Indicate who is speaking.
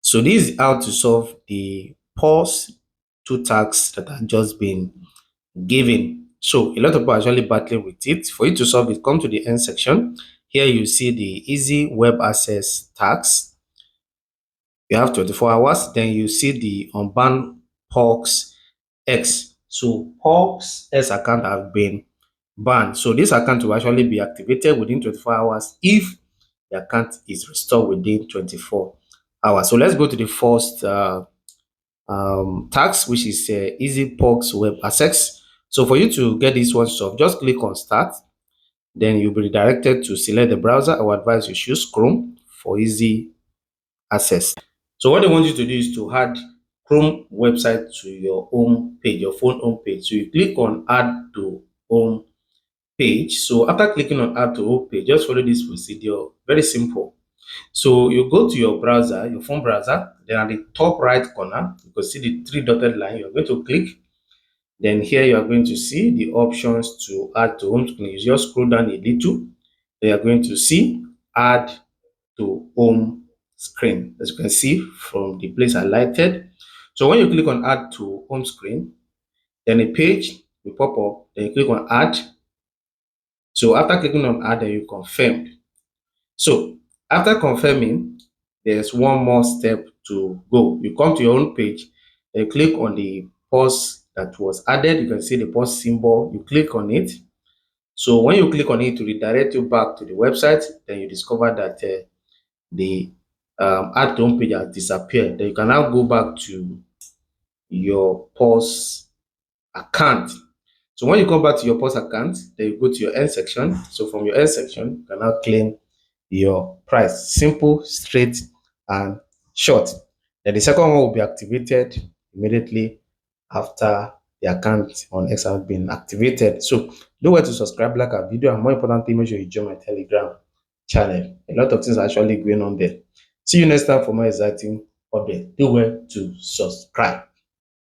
Speaker 1: So this is how to solve the pause two tasks that have just been given. So a lot of people are actually battling with it. For you to solve it, come to the end section. Here you see the easy web access tax. You have 24 hours. Then you see the unban Paws X. So Paws X account have been banned. So this account will actually be activated within 24 hours if the account is restored within 24 hours. So let's go to the first tax, which is easy Paws web access. So for you to get this one solved, just click on start. Then you'll be redirected to select the browser. I would advise you choose Chrome for easy access. So what they want you to do is to add Chrome website to your home page, your phone home page. So you click on add to home page. So after clicking on add to home page, just follow this procedure. Very simple. So you go to your browser, your phone browser, then at the top right corner, you can see the three dotted line. You're going to click. Then here you are going to see the options to add to home screen. You just scroll down a little. Then you're going to see add to home screen, as you can see from the place highlighted. So when you click on add to home screen, then a page will pop up. Then you click on add. So after clicking on add, then you confirm. So after confirming, there's one more step to go. You come to your own page, then you click on the pause that was added. You can see the pause symbol. You click on it. So when you click on it to redirect you back to the website, then you discover that the add to home page has disappeared. Then you can now go back to your Paws account. So when you come back to your Paws account, then you go to your end section. So from your end section, you can now claim your price. Simple, straight, and short. Then the second one will be activated immediately after the account on X has been activated. So don't forget to subscribe, like our video, and more importantly, make sure you join my Telegram channel. A lot of things are actually going on there. See you next time for more exciting updates. Do well to subscribe.